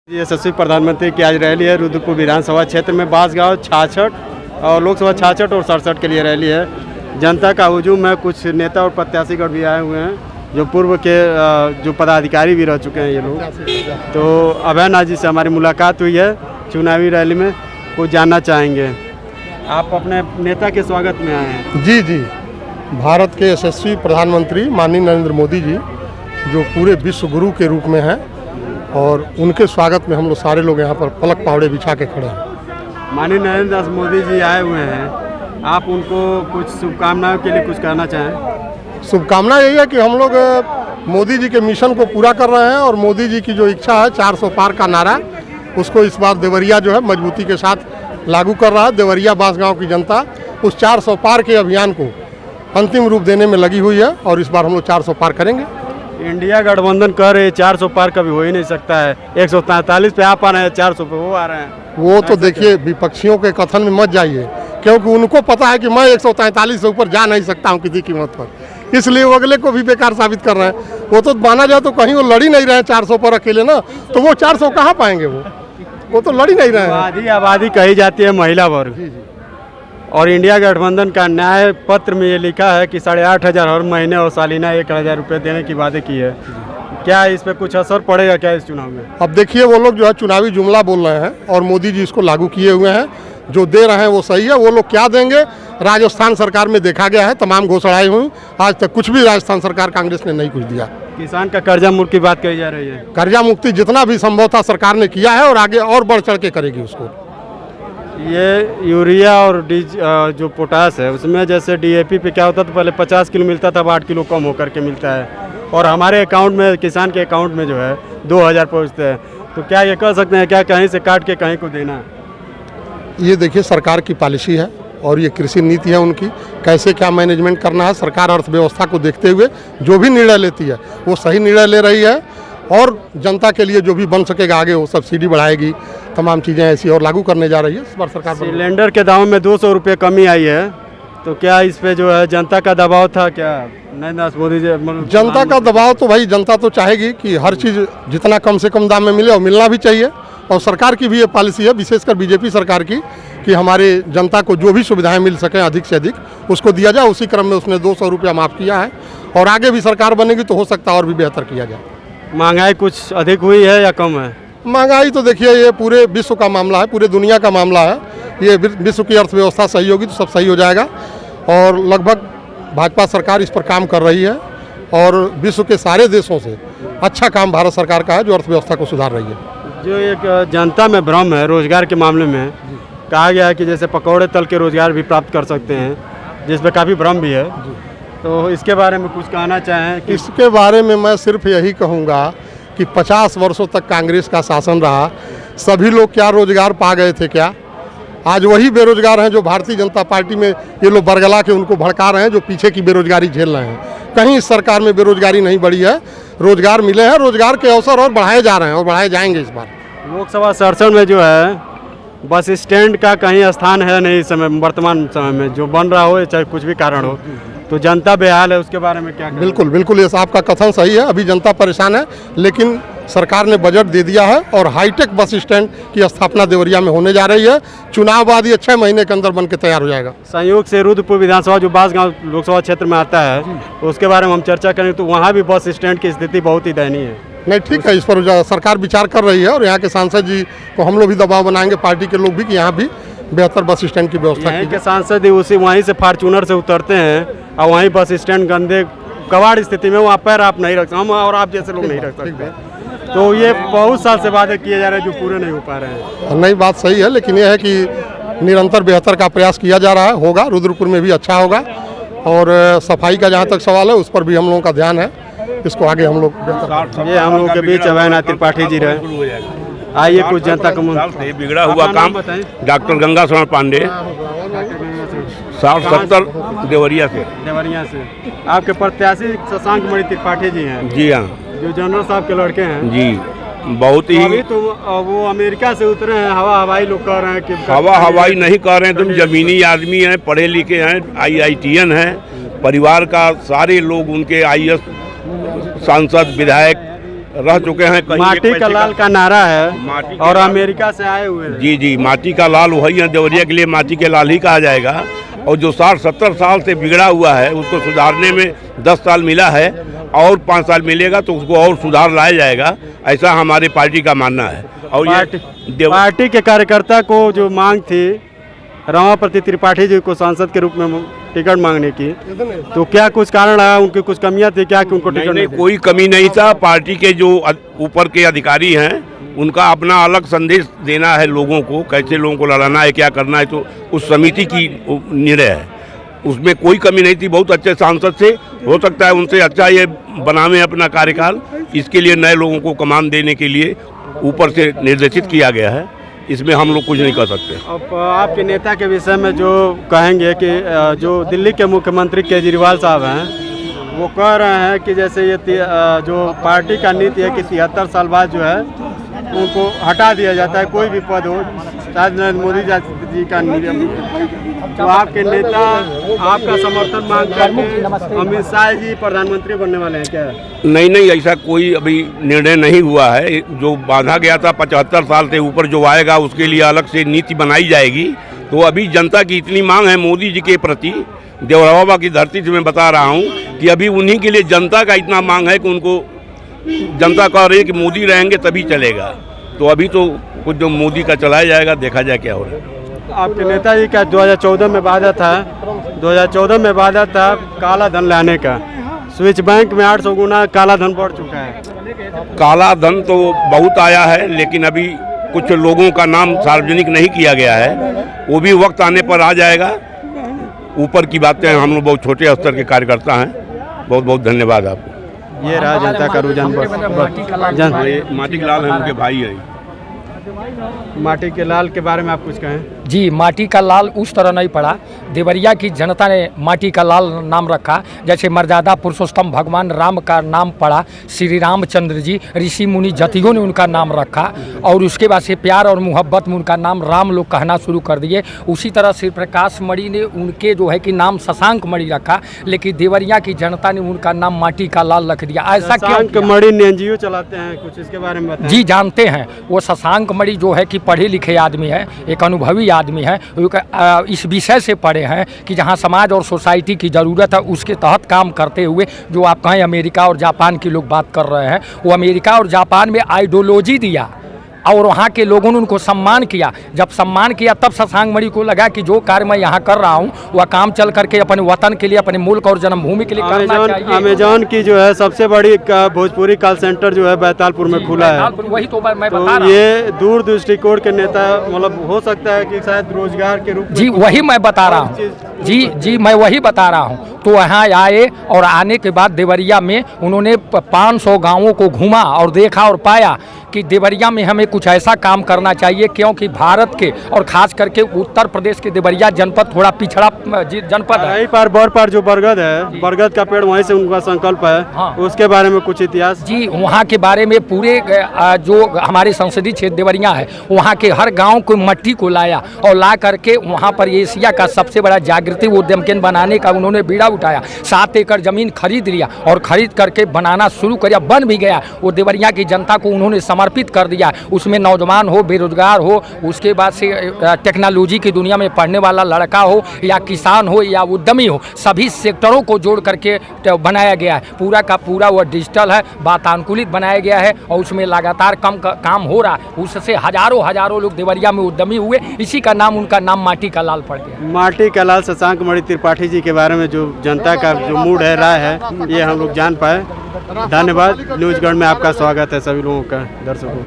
यशस्वी प्रधानमंत्री की आज रैली है रुद्रपुर विधानसभा क्षेत्र में बांसगांव 66 और लोकसभा 66 और 67 के लिए रैली है। जनता का हुजूम है। कुछ नेता और प्रत्याशीगण भी आए हुए हैं जो पूर्व के जो पदाधिकारी भी रह चुके हैं ये लोग। तो अभय नाथ जी से हमारी मुलाकात हुई है चुनावी रैली में, कुछ जानना चाहेंगे। आप अपने नेता के स्वागत में आए हैं। जी जी, भारत के यशस्वी प्रधानमंत्री माननीय नरेंद्र मोदी जी जो पूरे विश्व गुरु के रूप में हैं और उनके स्वागत में हम लोग सारे लोग यहाँ पर पलक पावड़े बिछा के खड़े हैं। माननीय नरेंद्र मोदी जी आए हुए हैं, आप उनको कुछ शुभकामनाओं के लिए कुछ कहना चाहें? शुभकामना यही है कि हम लोग मोदी जी के मिशन को पूरा कर रहे हैं और मोदी जी की जो इच्छा है 400 पार का नारा, उसको इस बार देवरिया जो है मजबूती के साथ लागू कर रहा है। देवरिया बांसगांव की जनता उस 400 पार के अभियान को अंतिम रूप देने में लगी हुई है और इस बार हम लोग 400 पार करेंगे। इंडिया गठबंधन कह रहे 400 पार कभी हो ही नहीं सकता है। 143 पे आप आ रहे हैं, 400 पे वो आ रहे हैं। वो तो देखिए विपक्षियों के कथन में मत जाइए, क्योंकि उनको पता है कि मैं 143 से ऊपर जा नहीं सकता हूं किसी कीमत पर, इसलिए वो अगले को भी बेकार साबित कर रहे हैं। वो तो माना जाए तो कहीं वो लड़ ही नहीं रहे हैं 400 पर अकेले ना, तो वो 400 कहाँ पाएंगे? वो तो लड़ ही नहीं रहे हैं। आबादी कही जाती है महिला वर्ग, और इंडिया गठबंधन का न्याय पत्र में ये लिखा है कि 8,500 हर महीने और सालाना 1,000 रुपये देने की वादे की है। क्या इस पे कुछ असर पड़ेगा क्या इस चुनाव में? अब देखिए वो लोग जो है चुनावी जुमला बोल रहे हैं और मोदी जी इसको लागू किए हुए हैं। जो दे रहे हैं वो सही है। वो लोग क्या देंगे राजस्थान सरकार में देखा गया है, तमाम घोषणाएं हुई, आज तक कुछ भी राजस्थान सरकार कांग्रेस ने नहीं कुछ दिया। किसान का कर्जा मुक्त की बात कही जा रही है। कर्जा मुक्ति जितना भी संभव था सरकार ने किया है और आगे और बढ़ चढ़ के करेगी उसको। ये यूरिया और जो पोटास है उसमें जैसे डीएपी पे क्या होता था, पहले 50 किलो मिलता था, अब 8 किलो कम होकर के मिलता है, और हमारे अकाउंट में किसान के अकाउंट में जो है 2,000 पहुँचते हैं। तो क्या ये कह सकते हैं क्या कहीं से काट के कहीं को देना? ये देखिए सरकार की पॉलिसी है और ये कृषि नीति है उनकी, कैसे क्या मैनेजमेंट करना है। सरकार अर्थव्यवस्था को देखते हुए जो भी निर्णय लेती है वो सही निर्णय ले रही है और जनता के लिए जो भी बन सकेगा आगे वो सब्सिडी बढ़ाएगी, तमाम चीज़ें ऐसी और लागू करने जा रही है इस बार सरकार। सिलेंडर के दाम में 200 रुपये कमी आई है, तो क्या इस पे जो है जनता का दबाव था क्या? नरेंद्र मोदी जी जनता का दबाव तो भाई जनता तो चाहेगी कि हर चीज़ जितना कम से कम दाम में मिले और मिलना भी चाहिए, और सरकार की भी ये पॉलिसी है विशेषकर बीजेपी सरकार की कि हमारे जनता को जो भी सुविधाएं मिल सकें अधिक से अधिक उसको दिया जाए। उसी क्रम में उसने 200 रुपया माफ़ किया है और आगे भी सरकार बनेगी तो हो सकता है और भी बेहतर किया जाए। महंगाई कुछ अधिक हुई है या कम है? महंगाई तो देखिए ये पूरे विश्व का मामला है, पूरे दुनिया का मामला है। ये विश्व की अर्थव्यवस्था सही होगी तो सब सही हो जाएगा, और लगभग भाजपा सरकार इस पर काम कर रही है और विश्व के सारे देशों से अच्छा काम भारत सरकार का है जो अर्थव्यवस्था को सुधार रही है। जो एक जनता में भ्रम है रोजगार के मामले में, कहा गया है कि जैसे पकौड़े तल के रोजगार भी प्राप्त कर सकते हैं, जिसमें काफ़ी भ्रम भी है, तो इसके बारे में कुछ कहना चाहें? इसके बारे में मैं सिर्फ यही कहूँगा कि 50 वर्षों तक कांग्रेस का शासन रहा, सभी लोग क्या रोजगार पा गए थे क्या? आज वही बेरोजगार हैं जो भारतीय जनता पार्टी में ये लोग बरगला के उनको भड़का रहे हैं, जो पीछे की बेरोजगारी झेल रहे हैं। कहीं इस सरकार में बेरोजगारी नहीं बढ़ी है, रोजगार मिले हैं, रोजगार के अवसर और बढ़ाए जा रहे हैं और बढ़ाए जाएंगे इस बार। लोकसभा 67 में जो है बस स्टैंड का कहीं स्थान है नहीं इस समय, वर्तमान समय में जो बन रहा हो चाहे कुछ भी कारण हो, तो जनता बेहाल है। उसके बारे में क्या कहें? बिल्कुल बिल्कुल, ये आपका कथन सही है। अभी जनता परेशान है, लेकिन सरकार ने बजट दे दिया है और हाईटेक बस स्टैंड की स्थापना देवरिया में होने जा रही है। चुनाव बाद ये 6 महीने के अंदर बन के तैयार हो जाएगा। संयोग से रुद्रपुर विधानसभा जो बांसगांव लोकसभा क्षेत्र में आता है, उसके बारे में हम चर्चा करें तो वहाँ भी बस स्टैंड की स्थिति बहुत ही दयनीय है। नहीं ठीक है, इस पर सरकार विचार कर रही है और यहाँ के सांसद जी को हम लोग भी दबाव बनाएंगे, पार्टी के लोग भी, कि यहाँ भी बेहतर बस स्टैंड की व्यवस्था की। के सांसद ही उसी वहीं से फॉर्चूनर से उतरते हैं और वहीं बस स्टैंड गंदे कबाड़ स्थिति में वहाँ पैर आप नहीं रख सकते, हम और आप जैसे लोग नहीं रख सकते। तो ये बहुत साल से वादे किए जा रहे हैं जो पूरे नहीं हो पा रहे हैं। नहीं, बात सही है, लेकिन यह है कि निरंतर बेहतर का प्रयास किया जा रहा है, होगा रुद्रपुर में भी अच्छा होगा। और सफाई का जहाँ तक सवाल है उस पर भी हम लोगों का ध्यान है, इसको आगे हम लोग बेहतर। ये हम लोग के बीच अभय नाथ त्रिपाठी जी रहे। आइए कुछ जनता का बिगड़ा हुआ काम डॉक्टर गंगा शरण पांडे 60-70 देवरिया से। आपके प्रत्याशी शशांक मणि त्रिपाठी जी हैं? जी हाँ, जो जनरल साहब के लड़के हैं जी। बहुत ही अभी तो वो अमेरिका से उतरे हैं, हवाई लोग कह रहे हैं कि हवाई नहीं कह रहे हैं, तुम जमीनी आदमी हैं, पढ़े लिखे हैं, IITN हैं, परिवार का सारे लोग उनके IAS सांसद विधायक रह चुके हैं। कहीं माटी का लाल का नारा है माटी और अमेरिका से आए हुए हैं। जी जी, माटी का लाल वही है, देवरिया के लिए माटी के लाल ही कहा जाएगा। और जो 60-70 साल से बिगड़ा हुआ है उसको सुधारने में 10 साल मिला है और 5 साल मिलेगा तो उसको और सुधार लाया जाएगा, ऐसा हमारी पार्टी का मानना है। और पार्टी के कार्यकर्ता को जो मांग थी रमापति त्रिपाठी जी को सांसद के रूप में टिकट मांगने की, तो क्या कुछ कारण आया, उनकी कुछ कमियां थी क्या कि उनको टिकट नहीं, कोई कमी नहीं था। पार्टी के जो ऊपर के अधिकारी हैं उनका अपना अलग संदेश देना है लोगों को, कैसे लोगों को लड़ाना है, क्या करना है, तो उस समिति की निर्णय है, उसमें कोई कमी नहीं थी। बहुत अच्छे सांसद से, हो सकता है उनसे अच्छा ये बनावे अपना कार्यकाल, इसके लिए नए लोगों को कमान देने के लिए ऊपर से निर्देशित किया गया है, इसमें हम लोग कुछ नहीं कर सकते। अब आपके नेता के विषय में जो कहेंगे कि जो दिल्ली के मुख्यमंत्री केजरीवाल साहब हैं वो कह रहे हैं कि जैसे ये जो पार्टी का नीति है कि 73 साल बाद जो है उनको हटा दिया जाता है, कोई भी पद हो, शायद नरेंद्र मोदी जी का नियम। तो आपके नेता आपका समर्थन मांग करके अमित शाह जी प्रधानमंत्री बनने वाले हैं क्या? नहीं, ऐसा कोई अभी निर्णय नहीं हुआ है। जो बांधा गया था 75 साल से ऊपर जो आएगा उसके लिए अलग से नीति बनाई जाएगी। तो अभी जनता की इतनी मांग है मोदी जी के प्रति, देवरा बाबा की धरती से मैं बता रहा हूँ कि अभी उन्हीं के लिए जनता का इतना मांग है कि उनको जनता कह रही है कि मोदी रहेंगे तभी चलेगा। तो अभी तो कुछ जो मोदी का चलाया जाएगा, देखा जाए क्या हो रहा है। आपके नेताजी का 2014 में वादा था, 2014 में वादा था काला धन लाने का, स्विच बैंक में 800 गुना काला धन बढ़ चुका है। काला धन तो बहुत आया है, लेकिन अभी कुछ लोगों का नाम सार्वजनिक नहीं किया गया है, वो भी वक्त आने पर आ जाएगा। ऊपर की बातें हम लोग बहुत छोटे स्तर के कार्यकर्ता हैं। बहुत बहुत धन्यवाद आपको। ये रहा जनता का रुझान। माटी के लाल है, उनके भाई है। माटी के लाल के बारे में आप कुछ कहें? जी, माटी का लाल उस तरह नहीं पड़ा, देवरिया की जनता ने माटी का लाल नाम रखा। जैसे मर्यादा पुरुषोत्तम भगवान राम का नाम पड़ा, श्री रामचंद्र जी, ऋषि मुनि जतियों ने उनका नाम रखा और उसके बाद से प्यार और मोहब्बत में उनका नाम राम लोग कहना शुरू कर दिए। उसी तरह श्री प्रकाश मणि ने उनके जो है कि नाम शशांक मणि रखा, लेकिन देवरिया की जनता ने उनका नाम माटी का लाल रख दिया। ऐसा क्यों? मणि एनजीओ चलाते हैं, कुछ इसके बारे में बताएं। जी जानते हैं, वो शशांक मणि जो है कि पढ़े लिखे आदमी है, एक अनुभवी आदमी है। इस विषय से पढ़े हैं कि जहां समाज और सोसाइटी की ज़रूरत है उसके तहत काम करते हुए, जो आप कहें अमेरिका और जापान की लोग बात कर रहे हैं, वो अमेरिका और जापान में आइडियोलॉजी दिया और वहाँ के लोगों ने उनको सम्मान किया। जब सम्मान किया तब शशांक मणि को लगा कि जो कार्य मैं यहाँ कर रहा हूँ वह काम चल करके अपने वतन के लिए, अपने मुल्क और जन्मभूमि के लिए करना चाहिए। अमेजॉन की जो है सबसे बड़ी भोजपुरी कॉल सेंटर जो है बैतालपुर में खुला है, वही तो मैं बता रहा हूँ। ये दूर दृष्टिकोण के नेता, मतलब हो सकता है कि शायद रोजगार के रूप में। जी वही मैं बता रहा हूँ, जी मैं वही बता रहा हूँ। तो यहाँ आए और आने के बाद देवरिया में उन्होंने 500 गाँवों को घूमा और देखा और पाया कि देवरिया में हमें कुछ ऐसा काम करना चाहिए, क्योंकि भारत के और खास करके उत्तर प्रदेश के देवरिया जनपद थोड़ा पिछड़ा जनपद है। यहीं पर बौर पर जो बरगद है, बरगद का पेड़ वहीं से उनका संकल्प है। हाँ। उसके बारे में कुछ इतिहास? जी वहाँ के बारे में पूरे जो हमारे संसदीय क्षेत्र देवरिया है, वहाँ के हर गाँव को मट्टी को लाया और ला करके वहाँ पर एशिया का सबसे बड़ा जागृति उद्यम केंद्र बनाने का उन्होंने बीड़ा उठाया। 7 एकड़ जमीन खरीद लिया और खरीद करके बनाना शुरू किया, बन भी गया। वो देवरिया की जनता को उन्होंने समर्पित कर दिया। उसमें नौजवान हो, बेरोजगार हो, उसके बाद से टेक्नोलॉजी की दुनिया में पढ़ने वाला लड़का हो या किसान हो या उद्यमी हो, सभी सेक्टरों को जोड़ करके बनाया गया है। पूरा का पूरा वह डिजिटल है, वातानुकूलित बनाया गया है और उसमें लगातार काम हो रहा है। उससे हजारों लोग देवरिया में उद्यमी हुए। इसी का नाम, उनका नाम माटी का लाल पड़ गया। माटी का लाल शशांक मणि त्रिपाठी जी के बारे में जो जनता का जो मूड है, राय है, ये हम लोग जान पाए। धन्यवाद। न्यूज़गढ़ में आपका स्वागत है सभी लोगों का, दर्शकों।